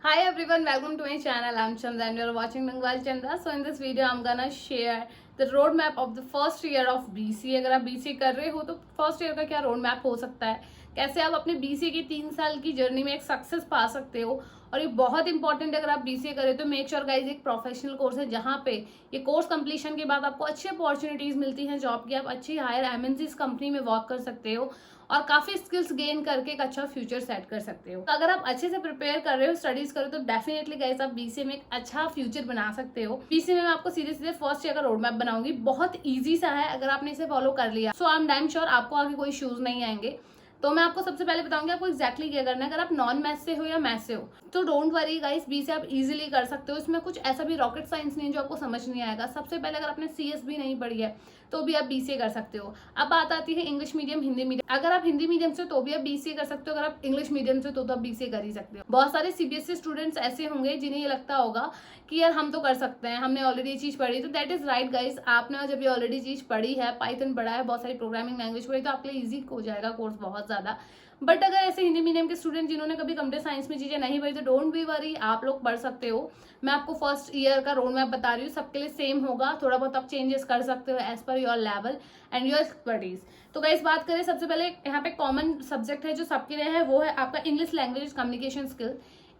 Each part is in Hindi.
Hi everyone, welcome to my channel. I'm Chandra and you're watching Bengal Chandra. So in this video, I'm gonna share the roadmap of the first year of BCA. अगर आप BCA कर रहे हो तो फर्स्ट ईयर का क्या रोड मैप हो सकता है, कैसे आप अपने BCA की 3 साल की जर्नी में एक सक्सेस पा सकते हो। और ये बहुत इंपॉर्टेंट है, अगर आप BCA करें तो मेक श्योर गाइज एक प्रोफेशनल कोर्स है जहाँ पे ये कोर्स कंप्लीशन के बाद आपको अच्छी अपॉर्चुनिटीज मिलती हैं जॉब की। आप अच्छी हायर MNCs कंपनी में वर्क कर सकते हो और काफी स्किल्स गेन करके एक अच्छा फ्यूचर सेट कर सकते हो। तो अगर आप अच्छे से प्रिपेयर कर रहे हो, स्टडीज कर रहे हो, तो डेफिनेटली गाइस आप BCA में एक अच्छा फ्यूचर बना सकते हो। BCA में मैं आपको सीधे सीधे फर्स्ट ईयर का रोड मैप बनाऊंगी, बहुत ईजी सा है। अगर आपने इसे फॉलो कर लिया सो आई एम डैम श्योर आपको आगे कोई इश्यूज नहीं आएंगे। तो मैं आपको सबसे पहले बताऊंगी आपको एक्जैक्टली क्या करना है। अगर आप नॉन मैथ से हो या मैथ से हो तो डोंट वरी गाइस, BCA आप इजीली कर सकते हो। इसमें कुछ ऐसा भी रॉकेट साइंस नहीं है जो आपको समझ नहीं आएगा। सबसे पहले अगर आपने CS भी नहीं पढ़ी है तो भी आप BCA कर सकते हो। अब बात आती है इंग्लिश मीडियम हिंदी मीडियम। अगर आप हिंदी मीडियम से तो भी आप BCA कर सकते हो, अगर आप इंग्लिश मीडियम से तो आप BCA कर ही सकते हो। बहुत सारे CBSE स्टूडेंट्स ऐसे होंगे जिन्हें ये लगता होगा कि यार हम तो कर सकते हैं, हमने ऑलरेडी ये चीज पढ़ी। तो दैट इज राइट गाइस, आपने जब ये ऑलरेडी चीज पढ़ी है, पाइथन पढ़ा है, बहुत सारी प्रोग्रामिंग लैंग्वेज पढ़ी, तो आपके लिए ईजी हो जाएगा कोर्स बहुत ज्यादा। बट अगर ऐसे हिंदी मीडियम के स्टूडेंट जिन्होंने कभी कंप्यूटर साइंस में चीजें नहीं पढ़ी तो डोंट बी वरी, आप लोग पढ़ सकते हो। मैं आपको फर्स्ट ईयर का रोड मैप बता रही हूँ, सबके लिए सेम होगा, थोड़ा बहुत आप चेंजेस कर सकते हो as per your level and your expertise. तो गाइस बात करें, सबसे पहले यहाँ पे कॉमन सब्जेक्ट है जो सबके लिए है, वो है आपका इंग्लिश लैंग्वेज कम्युनिकेशन स्किल।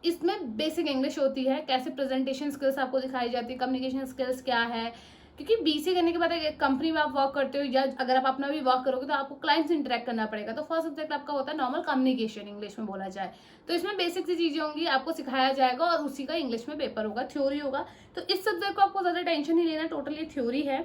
इसमें बेसिक इंग्लिश होती है, कैसे प्रेजेंटेशन स्किल्स आपको दिखाई जाती है, कम्युनिकेशन स्किल्स क्या है। क्योंकि BCA करने के बाद एक कंपनी में आप वर्क करते हो या अगर आप अपना भी वर्क करोगे तो आपको क्लाइंट से इंटरेक्ट करना पड़ेगा। तो फर्स्ट सब्जेक्ट आपका होता है नॉर्मल कम्युनिकेशन, इंग्लिश में बोला जाए तो इसमें बेसिक सी चीजें होंगी, आपको सिखाया जाएगा और उसी का इंग्लिश में पेपर होगा, थ्योरी होगा। तो इस सब्जेक्ट को आपको ज्यादा टेंशन नहीं लेना, टोटली थ्योरी है।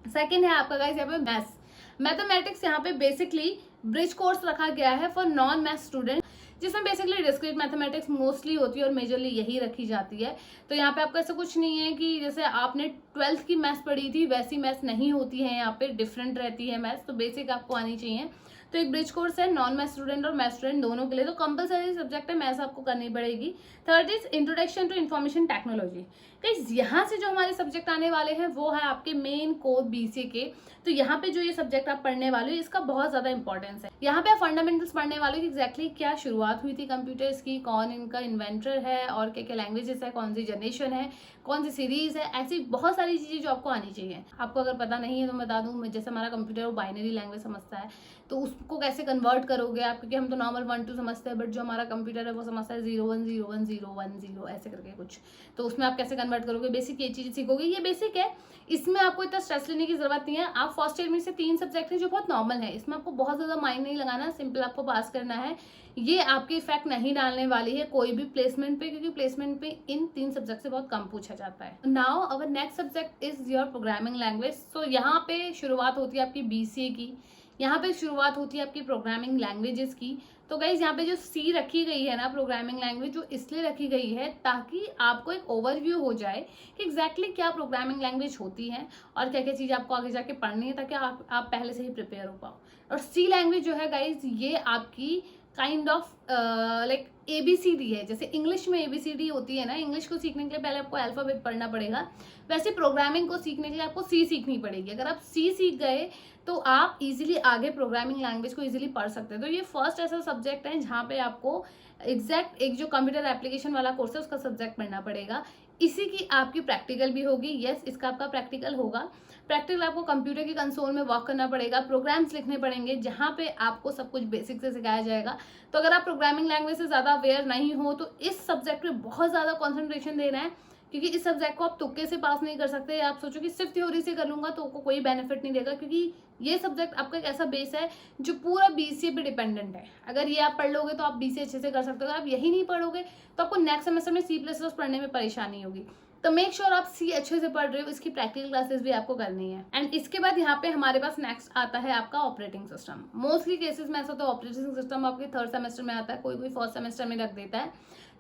सेकेंड है आपका गाइस यहाँ पे मैथ्स मैथमेटिक्स। यहाँ पे बेसिकली ब्रिज कोर्स रखा गया है फॉर नॉन मैथ स्टूडेंट, जिसमें बेसिकली डिस्क्रीट मैथमेटिक्स मोस्टली होती है और मेजरली यही रखी जाती है। तो यहाँ पे आपको ऐसा कुछ नहीं है कि जैसे आपने 12th की मैथ्स पढ़ी थी वैसी मैथ्स नहीं होती है, यहाँ पे डिफरेंट रहती है मैथ्स। तो बेसिक आपको आनी चाहिए। तो एक ब्रिज कोर्स है नॉन मैथ स्टूडेंट और मैथ स्टूडेंट दोनों के लिए, तो कंपलसरी सब्जेक्ट है, मैथ्स आपको करनी पड़ेगी। Third is introduction to information technology. Guys यहाँ से जो हमारे सब्जेक्ट आने वाले हैं वो है आपके मेन कोर BCA के। तो यहाँ पे जो ये सब्जेक्ट आप पढ़ने वाले हो इसका बहुत ज्यादा इंपॉर्टेंस है। यहाँ पे आप फंडामेंटल्स पढ़ने वाले हो कि एग्जैक्टली क्या शुरुआत हुई थी कंप्यूटर्स की, कौन इनका इन्वेंटर है और क्या क्या लैंग्वेजेस है, कौन सी जनरेशन है, कौन सी सीरीज है, ऐसी बहुत सारी चीजें जो आपको आनी चाहिए। आपको अगर पता नहीं है तो मैं बता दूं, जैसे हमारा कंप्यूटर वो बाइनरी लैंग्वेज समझता है तो उसको कैसे कन्वर्ट करोगे आप, क्योंकि हम तो नॉर्मल 1 2 समझते हैं, बट जो हमारा कंप्यूटर है वो समझता है 0 1 0 1 0 1 0 ऐसे करके कुछ। तो उसमें आप कैसे कन्वर्ट करोगे, बेसिक ये चीज सीखोगे। ये बेसिक है, इसमें आपको इतना स्ट्रेस लेने की जरूरत नहीं है। आप फर्स्ट ईयर में से 3 सब्जेक्ट है जो बहुत नॉर्मल है, इसमें आपको बहुत ज्यादा माइंड नहीं लगाना, सिंपल आपको पास करना है। ये आपके इफेक्ट नहीं डालने वाली है कोई भी प्लेसमेंट पे, क्योंकि प्लेसमेंट पे इन 3 सब्जेक्ट से बहुत कम पूछा जाता है। Now our next subject is your programming language. So यहाँ पे शुरुआत होती है आपकी BCA की, यहाँ पे शुरुआत होती है आपकी प्रोग्रामिंग लैंग्वेजेस की। तो गाइज यहाँ पे जो C रखी गई है ना प्रोग्रामिंग लैंग्वेज, जो इसलिए रखी गई है ताकि आपको एक ओवरव्यू हो जाए कि एग्जैक्टली क्या प्रोग्रामिंग लैंग्वेज होती है और क्या क्या चीज़ आपको आगे जाके पढ़नी है, ताकि आप पहले से ही प्रिपेयर हो पाओ। और C लैंग्वेज जो है गाइज ये आपकी काइंड ऑफ लाइक ABCD है। जैसे इंग्लिश में ABCD होती है ना, इंग्लिश को सीखने के लिए पहले आपको अल्फाबेट पढ़ना पड़ेगा, वैसे प्रोग्रामिंग को सीखने के लिए आपको C सीखनी पड़ेगी। अगर आप C सीख गए तो आप इजीली आगे प्रोग्रामिंग लैंग्वेज को इजीली पढ़ सकते हैं। तो ये फर्स्ट ऐसा सब्जेक्ट है जहाँ पे आपको एग्जैक्ट एक जो कंप्यूटर एप्लीकेशन वाला कोर्स है उसका सब्जेक्ट पढ़ना पड़ेगा। इसी की आपकी प्रैक्टिकल भी होगी। यस, इसका आपका प्रैक्टिकल होगा। प्रैक्टिकल आपको कंप्यूटर की कंसोल में वर्क करना पड़ेगा, प्रोग्राम्स लिखने पड़ेंगे जहाँ पे आपको सब कुछ बेसिक से सिखाया जाएगा। तो अगर आप प्रोग्रामिंग लैंग्वेज से ज़्यादा अवेयर नहीं हो तो इस सब्जेक्ट पे बहुत ज़्यादा कॉन्सेंट्रेशन देना है, क्योंकि इस सब्जेक्ट को आप तुक्के से पास नहीं कर सकते। आप सोचो कि सिर्फ थ्योरी से कर लूंगा तो आपको कोई बेनिफिट नहीं देगा, क्योंकि ये सब्जेक्ट आपका एक ऐसा बेस है जो पूरा BCA पे डिपेंडेंट है। अगर ये आप पढ़ लोगे तो आप BCA अच्छे से कर सकते हो, अगर आप यही नहीं पढ़ोगे तो आपको नेक्स्ट सेमेस्टर में C++ पढ़ने में परेशानी होगी। तो मेक श्योर आप C अच्छे से पढ़ रहे हो, इसकी प्रैक्टिकल क्लासेस भी आपको करनी है। एंड इसके बाद यहाँ पे हमारे पास नेक्स्ट आता है आपका ऑपरेटिंग सिस्टम। मोस्टली केसेस में ऐसा तो ऑपरेटिंग सिस्टम आपके 3rd सेमेस्टर में आता है, कोई कोई 1st सेमेस्टर में रख देता है।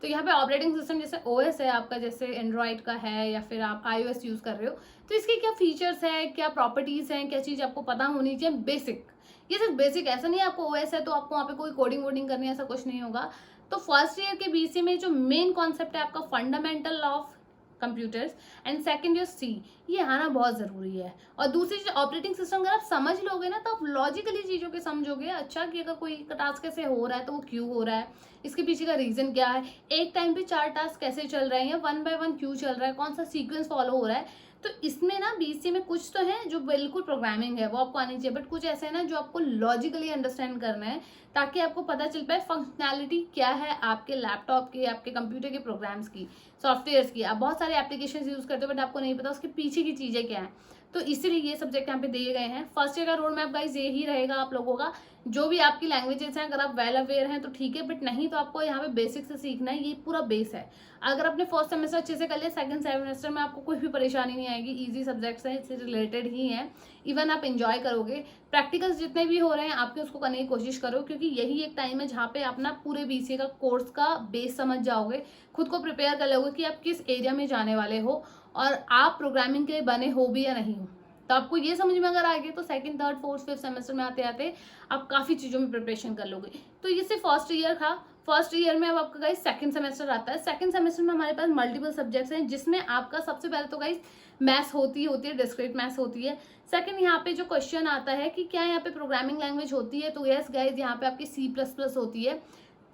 तो यहाँ पे ऑपरेटिंग सिस्टम जैसे OS है आपका, जैसे एंड्रॉइड का है या फिर आप iOS यूज कर रहे हो, तो इसके क्या फीचर्स है, क्या प्रॉपर्टीज हैं, क्या चीज आपको पता होनी चाहिए, बेसिक। ये सिर्फ बेसिक, ऐसा नहीं है आपको OS है तो आपको वहाँ पे कोई कोडिंग वोडिंग करनी है, ऐसा कुछ नहीं होगा। तो फर्स्ट ईयर के BCA में जो मेन कॉन्सेप्ट है आपका fundamental of computers, and second your C. ये आना बहुत ज़रूरी है। और दूसरी चीज़ ऑपरेटिंग सिस्टम, अगर आप समझ लोगे ना तो आप लॉजिकली चीज़ों के समझोगे, अच्छा कि अगर कोई टास्क कैसे हो रहा है तो वो क्यों हो रहा है, इसके पीछे का रीज़न क्या है, एक टाइम पे 4 टास्क कैसे चल रहे हैं या 1 बाय 1 क्यों चल रहा है, कौन सा सीक्वेंस फॉलो हो रहा है। तो इसमें ना बीसीए में कुछ तो है जो बिल्कुल प्रोग्रामिंग है वो आपको आनी चाहिए, बट कुछ ऐसे है ना जो आपको लॉजिकली अंडरस्टैंड करना है, ताकि आपको पता चल पाए फंक्शनैलिटी क्या है आपके लैपटॉप के, आपके कंप्यूटर के प्रोग्राम्स की, सॉफ्टवेयर्स की। आप बहुत सारे एप्लीकेशन यूज करते हो बट आपको नहीं पता उसके पीछे की चीजें क्या है। तो इसीलिए ये सब्जेक्ट यहाँ पे दिए गए हैं। फर्स्ट ईयर का रोड मैप गाइस ये ही रहेगा आप लोगों का। जो भी आपकी लैंग्वेजेस हैं अगर आप वेल अवेयर हैं तो ठीक है, बट नहीं तो आपको यहाँ पे बेसिक से सीखना है, ये पूरा बेस है। अगर आपने फर्स्ट सेमेस्टर अच्छे से कर लिया, सेकंड सेमेस्टर में आपको कोई भी परेशानी नहीं आएगी, इजी सब्जेक्ट्स हैं, इससे रिलेटेड ही हैं, इवन आप एंजॉय करोगे। प्रैक्टिकल्स जितने भी हो रहे हैं आपके उसको करने की कोशिश करो, क्योंकि यही एक टाइम है जहाँ पे आप ना पूरे बीसीए का कोर्स का बेस समझ जाओगे, खुद को प्रिपेयर कर लोगे कि आप किस एरिया में जाने वाले हो और आप प्रोग्रामिंग के लिए बने हो भी या नहीं हो। तो आपको ये समझ में अगर आ गया तो second, third, fourth, fifth semester में आते आते आप काफ़ी चीज़ों में प्रिपरेशन कर लोगे। तो ये सिर्फ फर्स्ट ईयर था। फर्स्ट ईयर में अब आपका गाइस सेकंड सेमेस्टर आता है। सेकंड सेमेस्टर में हमारे पास मल्टीपल सब्जेक्ट्स हैं, जिसमें आपका सबसे पहले तो गाइस मैथ्स होती है, डिस्क्रीट मैथ्स होती है। सेकंड यहाँ पे जो क्वेश्चन आता है कि क्या यहाँ पे प्रोग्रामिंग लैंग्वेज होती है, तो यस गाइस यहाँ पे आपकी C++ होती है।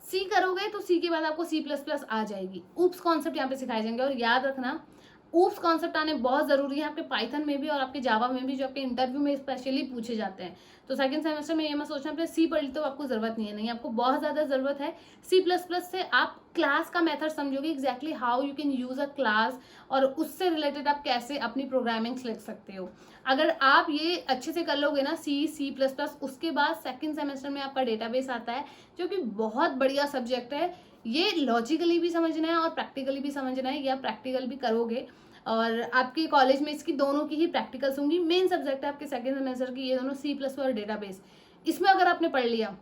सी करोगे तो सी के बाद आपको C++ आ जाएगी। ऊप्स कॉन्सेप्ट यहाँ पे सिखाए जाएंगे, और याद रखना ऊप्स कॉन्सेप्ट आने बहुत जरूरी है आपके पाइथन में भी और आपके जावा में भी, जो आपके इंटरव्यू में स्पेशली पूछे जाते हैं। तो सेकंड सेमेस्टर में ये मत सोचना आपने सी पढ़ ली तो आपको जरूरत नहीं है, नहीं, आपको बहुत ज्यादा जरूरत है। C++ से आप क्लास का मेथड समझोगे, exactly how you can use a class, और उससे रिलेटेड आप कैसे अपनी प्रोग्रामिंग लिख सकते हो। अगर आप ये अच्छे से कर लोगे ना C++, उसके बाद सेकंड सेमेस्टर में आपका डेटाबेस आता है, जो कि बहुत बढ़िया सब्जेक्ट है। ये लॉजिकली भी समझना है और प्रैक्टिकली भी समझना है, या प्रैक्टिकल भी करोगे। और आपके कॉलेज में इसकी दोनों की ही प्रैक्टिकल्स होंगी। मेन सब्जेक्ट है आपके सेकंड सेमेस्टर की ये दोनों, C++ और डेटाबेस। इसमें अगर आपने पढ़ लिया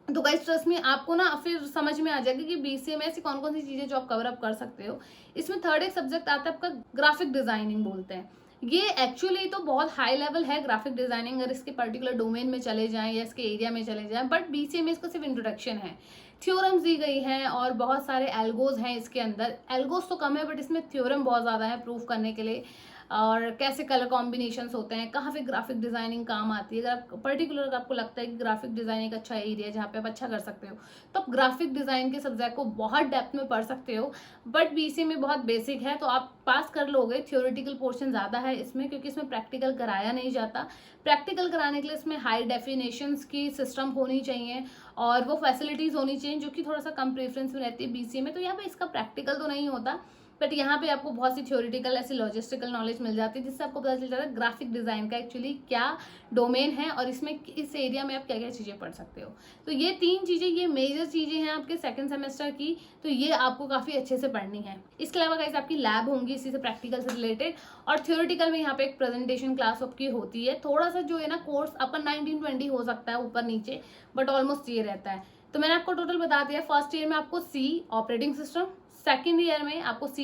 तो गाइस ट्रस्ट में आपको ना फिर समझ में आ जाएगा कि बीसीए में ऐसी कौन कौन सी चीजें जो आप कवर अप कर सकते हो। इसमें थर्ड एक सब्जेक्ट आता है आपका ग्राफिक डिजाइनिंग बोलते हैं। ये एक्चुअली तो बहुत हाई लेवल है ग्राफिक डिजाइनिंग, अगर इसके पर्टिकुलर डोमेन में चले जाएं या इसके एरिया में चले जाएं, बट बीसीए में इसका सिर्फ इंट्रोडक्शन है। थ्योरम्स दी गई हैं और बहुत सारे एल्गोज हैं इसके अंदर। एल्गोज तो कम है बट इसमें थ्योरम बहुत ज़्यादा है प्रूफ करने के लिए, और कैसे कलर कॉम्बिनेशंस होते हैं, कहाँ पे ग्राफिक डिजाइनिंग काम आती है। अगर आप पर्टिकुलर आपको लगता है कि ग्राफिक डिजाइनिंग अच्छा एरिया है जहाँ पे आप अच्छा कर सकते हो, तो आप ग्राफिक डिजाइन के सब्जेक्ट को बहुत डेप्थ में पढ़ सकते हो। बट बीसीए में बहुत बेसिक है तो आप पास कर लोगे। थ्योरेटिकल पोर्शन ज़्यादा है इसमें, क्योंकि इसमें प्रैक्टिकल कराया नहीं जाता। प्रैक्टिकल कराने के लिए इसमें हाई डेफिनेशंस की सिस्टम होनी चाहिए और वो फैसिलिटीज़ होनी चाहिए, जो कि थोड़ा सा कम प्रेफरेंस में रहती है बीसीए में। तो यहाँ पे इसका प्रैक्टिकल तो नहीं होता, बट यहाँ पे आपको बहुत सी थ्योरेटिकल ऐसी लॉजिस्टिकल नॉलेज मिल जाती है, जिससे आपको पता चल जाता है ग्राफिक डिजाइन का एक्चुअली क्या डोमेन है और इसमें इस एरिया में आप क्या क्या चीज़ें पढ़ सकते हो। तो ये तीन चीज़ें, ये मेजर चीज़ें हैं आपके सेकंड सेमेस्टर की, तो ये आपको काफ़ी अच्छे से पढ़नी है। इसके अलावा गाइस आपकी लैब होंगी इसी से प्रैक्टिकल से रिलेटेड, और थ्योरेटिकल में यहाँ पे एक प्रेजेंटेशन क्लास आपकी होती है। थोड़ा सा जो है ना कोर्स अपन 19-20 हो सकता है ऊपर नीचे, बट ऑलमोस्ट ये रहता है। तो मैंने आपको टोटल बता दिया, फर्स्ट ईयर में आपको C operating system, second year में आपको C++,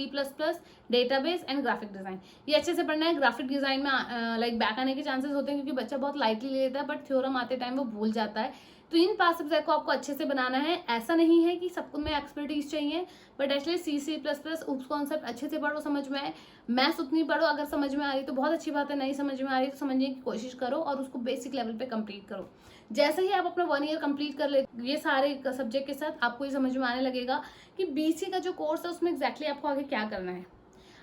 database and graphic design. ये अच्छे से पढ़ना है। ग्राफिक डिजाइन में लाइक बैक आने के चांसेस होते हैं, क्योंकि बच्चा बहुत लाइटली ले लेता है, बट थ्योरम आते टाइम वो भूल जाता है। तो इन 5 सब्जेक्ट को आपको अच्छे से बनाना है। ऐसा नहीं है कि सबको में एक्सपर्टीज चाहिए, but at least C++, oops concept अच्छे से पढ़ो, समझ में आए। मैथ्स उतनी पढ़ो, अगर समझ में आ रही तो बहुत अच्छी बात है, नहीं समझ में आ रही तो समझने की कोशिश करो और उसको बेसिक लेवल पे कंप्लीट करो। जैसे ही आप अपना 1 ईयर कंप्लीट कर ले ये सारे सब्जेक्ट के साथ, आपको ये समझ में आने लगेगा कि बीसी का जो कोर्स है उसमें एग्जैक्टली आपको आगे क्या करना है।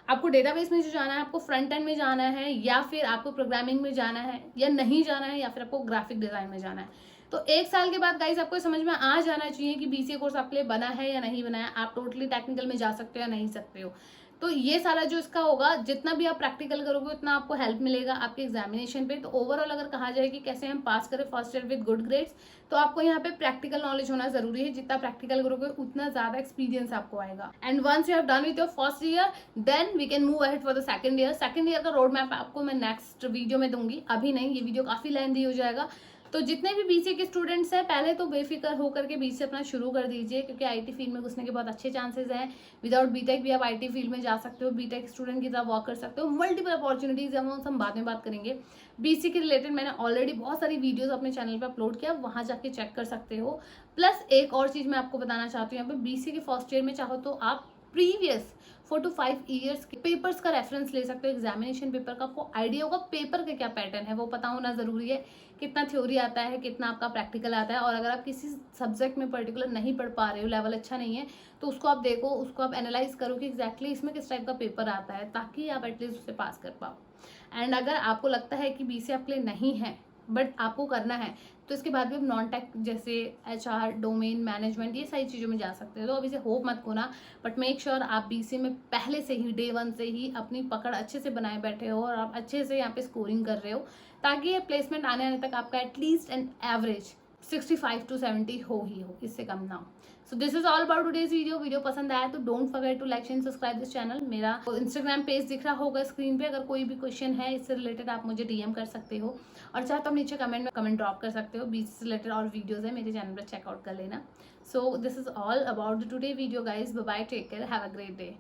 आपको डेटाबेस में जो जाना है, आपको फ्रंट एंड में जाना है, या फिर आपको प्रोग्रामिंग में जाना है, या नहीं जाना है, या फिर आपको ग्राफिक डिजाइन में जाना है। तो 1 साल के बाद गाइस आपको समझ में आ जाना चाहिए कि बीसीए कोर्स आपके लिए बना है या नहीं बना है। आप टोटली टेक्निकल में जा सकते हो या नहीं सकते हो। तो ये सारा जो इसका होगा, जितना भी आप प्रैक्टिकल करोगे उतना आपको हेल्प मिलेगा आपके एग्जामिनेशन पे। तो ओवरऑल अगर कहा जाए कि कैसे हम पास करें first year with good grades, तो आपको यहाँ पे प्रैक्टिकल नॉलेज होना जरूरी है। जितना प्रैक्टिकल करोगे उतना ज्यादा एक्सपीरियंस आपको आएगा। And once you have done with your first year, then we can move ahead for the second year. Second year का रोड मैप आपको मैं नेक्स्ट वीडियो में दूंगी, अभी नहीं, ये वीडियो काफी लेंथी हो जाएगा। तो जितने भी बीसीए के स्टूडेंट्स हैं, पहले तो बेफिक्र होकर के बीसीए अपना शुरू कर दीजिए, क्योंकि आईटी फील्ड में घुसने के बहुत अच्छे चांसेस हैं। विदाउट बीटेक भी आप आईटी फील्ड में जा सकते हो, बीटेक स्टूडेंट की तरह वर्क कर सकते हो। मल्टीपल अपॉर्चुनिटीज है, वो हम बाद में बात करेंगे। बीसीए के रिलेटेड मैंने ऑलरेडी बहुत सारी वीडियोस अपने चैनल पर अपलोड किया, वहां जाके चेक कर सकते हो। प्लस एक और चीज मैं आपको बताना चाहती हूँ, यहाँ पे बीसीए के फर्स्ट ईयर में चाहो तो आप प्रीवियस 4 to 5 ईयर्स के पेपर्स का रेफरेंस ले सकते हो, एग्जामिनेशन पेपर का। आपको आइडिया होगा पेपर का क्या पैटर्न है, वो पता होना ज़रूरी है। कितना थ्योरी आता है, कितना आपका प्रैक्टिकल आता है। और अगर आप किसी सब्जेक्ट में पर्टिकुलर नहीं पढ़ पा रहे हो, लेवल अच्छा नहीं है, तो उसको आप देखो, उसको आप एनालाइज करो कि एग्जैक्टली इसमें किस टाइप का पेपर आता है, ताकि आप एटलीस्ट उसे पास कर पाओ। एंड अगर आपको लगता है कि बीसीए आपके लिए नहीं है बट आपको करना है, तो इसके बाद भी आप नॉन टेक जैसे एचआर, डोमेन मैनेजमेंट, ये सारी चीज़ों में जा सकते हो। तो अभी से होप मत खोना, बट मेक श्योर आप बीसीए में पहले से ही डे 1 से ही अपनी पकड़ अच्छे से बनाए बैठे हो और आप अच्छे से यहाँ पे स्कोरिंग कर रहे हो, ताकि ये प्लेसमेंट आने तक आपका एटलीस्ट एन एवरेज 65 to 70 हो ही हो, इससे कम ना हो। So this is all about today's video पसंद आया तो don't forget to like and subscribe this channel. मेरा इंस्टाग्राम पेज दिख रहा होगा स्क्रीन पे, अगर कोई भी क्वेश्चन है इससे रिलेटेड आप मुझे डीएम कर सकते हो, और चाहे तो आप नीचे कमेंट में कमेंट ड्रॉप कर सकते हो। बीच से रिलेटेड और वीडियोज है मेरे चैनल पर, चेकआउट कर लेना। So this is all about the today video guys. Bye bye, take care, have a great day.